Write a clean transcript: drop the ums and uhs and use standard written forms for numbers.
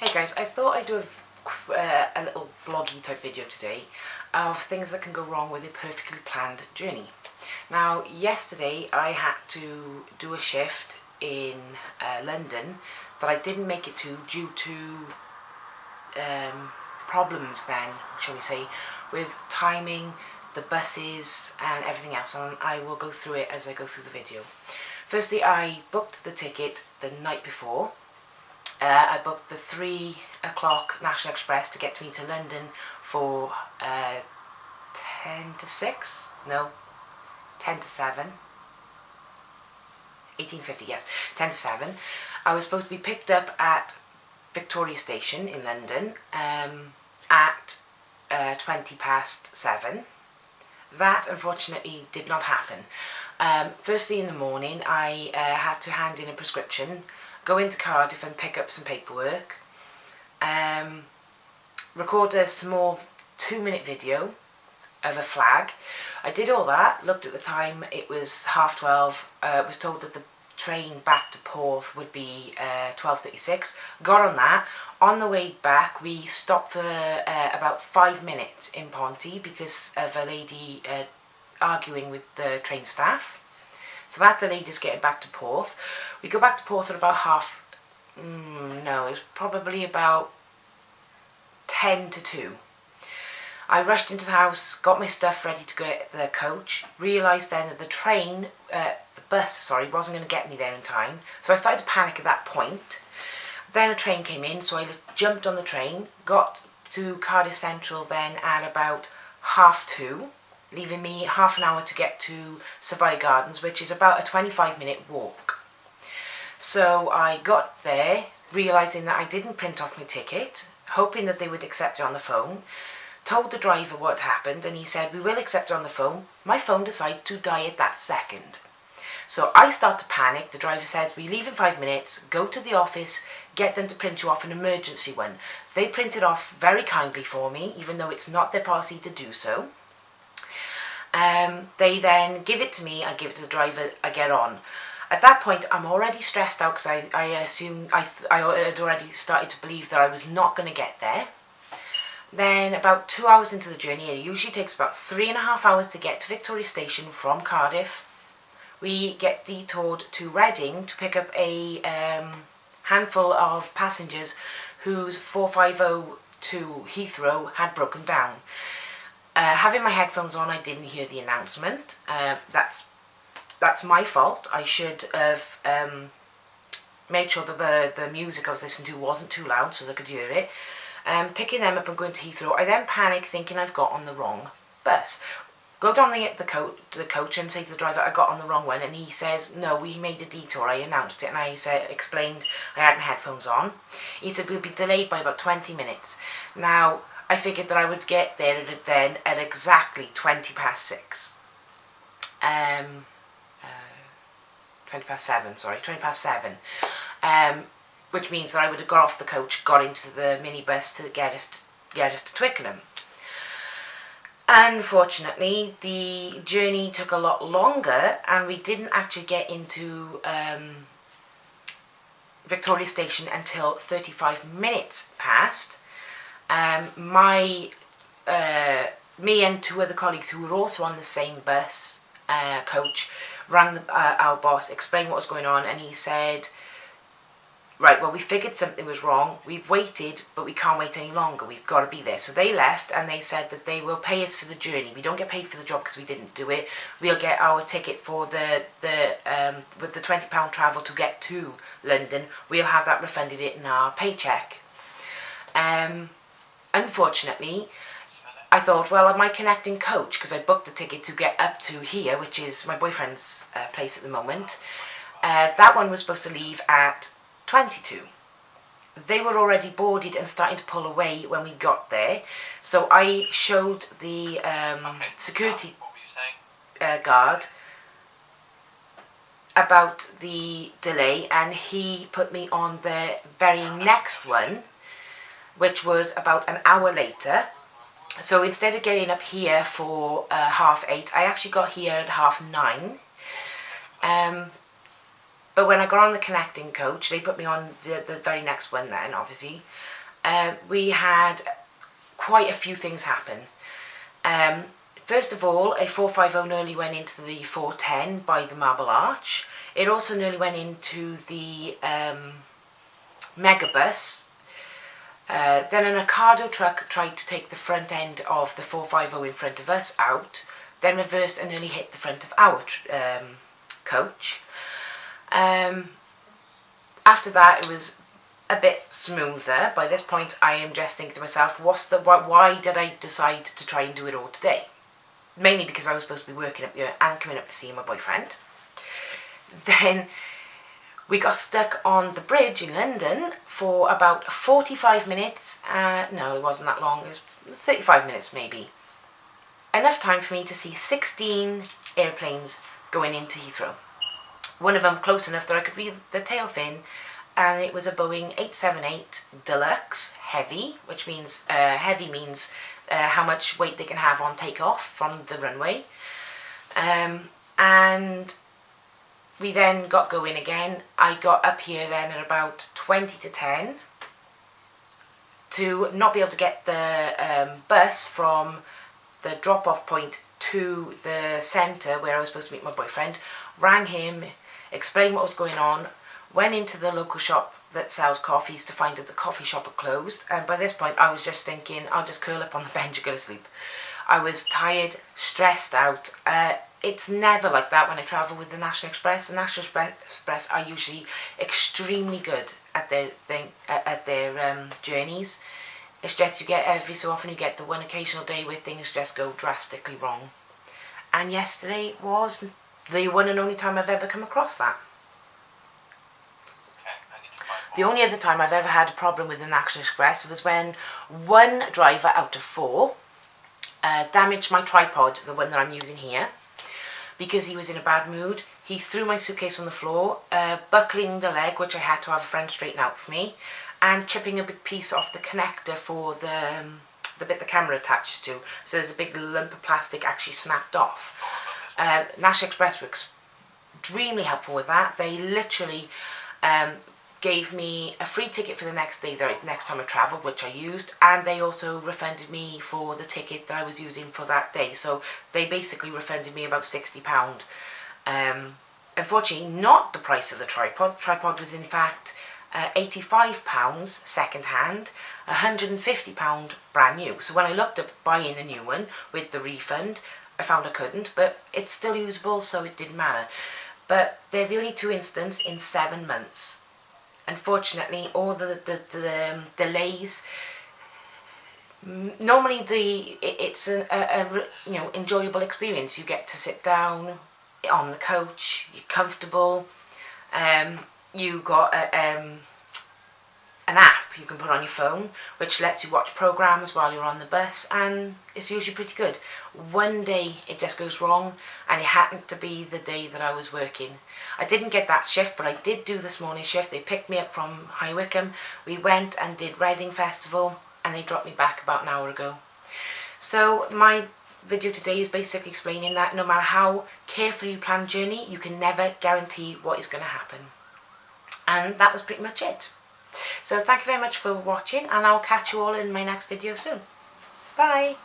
Hey guys, I thought I'd do a little bloggy type video today of things that can go wrong with a perfectly planned journey. Now, yesterday I had to do a shift in London that I didn't make it to due to problems then, shall we say, with timing, the buses and everything else, and I will go through it as I go through the video. Firstly, I booked the ticket the night before. I booked the 3 o'clock National Express to get me to London for 10 to 6? No, 10 to 7. 1850, yes, 10 to 7. I was supposed to be picked up at Victoria Station in London at 20 past 7. That unfortunately did not happen. Firstly in the morning I had to hand in a prescription, go into Cardiff and pick up some paperwork, record a small 2-minute video of a flag. I did all that, looked at the time, it was 12:30. Was told that the train back to Porth would be 12:36. Got on that. On the way back we stopped for about 5 minutes in Ponty because of a lady arguing with the train staff. So that delayed us getting back to Porth. We go back to Porth at about it was probably about 10 to 2. I rushed into the house, got my stuff ready to get the coach, realised then that the bus wasn't going to get me there in time. So I started to panic at that point. Then a train came in, so I jumped on the train, got to Cardiff Central then at about 2:30. Leaving me half an hour to get to Savoy Gardens, which is about a 25-minute walk. So I got there, realising that I didn't print off my ticket, hoping that they would accept it on the phone, told the driver what happened, and he said, "We will accept it on the phone." My phone decided to die at that second. So I start to panic. The driver says, "We leave in 5 minutes, go to the office, get them to print you off an emergency one." They print it off very kindly for me, even though it's not their policy to do so. They then give it to me, I give it to the driver, I get on. At that point I'm already stressed out because I assumed I had already started to believe that I was not going to get there. Then about 2 hours into the journey, it usually takes about 3.5 hours to get to Victoria Station from Cardiff. We get detoured to Reading to pick up a handful of passengers whose 450 to Heathrow had broken down. Having my headphones on, I didn't hear the announcement. That's my fault. I should have made sure that the music I was listening to wasn't too loud so as I could hear it. Picking them up and going to Heathrow, I then panic thinking I've got on the wrong bus. Go down the coach and say to the driver I got on the wrong one, and he says, "No, we made a detour, I announced it," and I explained I had my headphones on. He said we'll be delayed by about 20 minutes. Now, I figured that I would get there at exactly 20 past 6. 20 past 7. Which means that I would have got off the coach, got into the minibus to get us to Twickenham. Unfortunately, the journey took a lot longer and we didn't actually get into Victoria Station until 35 minutes past. Me and 2 other colleagues who were also on the same bus coach rang our boss, explained what was going on, and he said, "Right, well, we figured something was wrong. We've waited, but we can't wait any longer. We've got to be there." So they left and they said that they will pay us for the journey. We don't get paid for the job because we didn't do it. We'll get our ticket for with the £20 travel to get to London. We'll have that refunded in our paycheck. Unfortunately, I thought, well, my connecting coach, because I booked the ticket to get up to here, which is my boyfriend's place at the moment, that one was supposed to leave at 22. They were already boarded and starting to pull away when we got there, so I showed the security guard about the delay, and he put me on the very next one, which was about an hour later. So instead of getting up here for 8:30, I actually got here at 9:30. But when I got on the connecting coach, they put me on the very next one then, obviously. We had quite a few things happen. First of all, a 450 nearly went into the 410 by the Marble Arch. It also nearly went into the Megabus. Then an Ocado truck tried to take the front end of the 450 in front of us out, then reversed and nearly hit the front of our coach. After that, it was a bit smoother. By this point, I am just thinking to myself, why did I decide to try and do it all today? Mainly because I was supposed to be working up here and coming up to see my boyfriend. Then we got stuck on the bridge in London for about 45 minutes. No, it wasn't that long. It was 35 minutes maybe. Enough time for me to see 16 airplanes going into Heathrow. One of them close enough that I could read the tail fin, and it was a Boeing 878 Deluxe Heavy, which means heavy means how much weight they can have on takeoff from the runway. And we then got going again. I got up here then at about 20 to 10 to not be able to get the bus from the drop-off point to the centre where I was supposed to meet my boyfriend. Rang him, explained what was going on, went into the local shop that sells coffees to find that the coffee shop had closed, and by this point I was just thinking, I'll just curl up on the bench and go to sleep. I was tired, stressed out. It's never like that when I travel with the National Express. The National Express are usually extremely good at their journeys. It's just you get every so often you get the one occasional day where things just go drastically wrong. And yesterday was the one and only time I've ever come across that. The only other time I've ever had a problem with the National Express was when one driver out of 4 damaged my tripod, the one that I'm using here, because he was in a bad mood. He threw my suitcase on the floor, buckling the leg, which I had to have a friend straighten out for me, and chipping a big piece off the connector for the bit the camera attaches to. So there's a big lump of plastic actually snapped off. National Express were extremely helpful with that. They literally gave me a free ticket for the next day, the next time I travelled, which I used, and they also refunded me for the ticket that I was using for that day. So they basically refunded me about £60. Unfortunately, not the price of the tripod. The tripod was in fact £85 second hand, £150 brand new. So when I looked at buying a new one with the refund, I found I couldn't, but it's still usable, so it didn't matter. But they're the only 2 instances in 7 months. Unfortunately, all the delays. Normally, it's a enjoyable experience. You get to sit down on the coach. You're comfortable. You got an app you can put on your phone which lets you watch programs while you're on the bus, and it's usually pretty good. One day it just goes wrong, and it happened to be the day that I was working. I didn't get that shift, but I did do this morning shift. They picked me up from High Wycombe. We went and did Reading Festival, and they dropped me back about an hour ago. So my video today is basically explaining that no matter how carefully you plan a journey, you can never guarantee what is going to happen. And that was pretty much it. So thank you very much for watching, and I'll catch you all in my next video soon. Bye!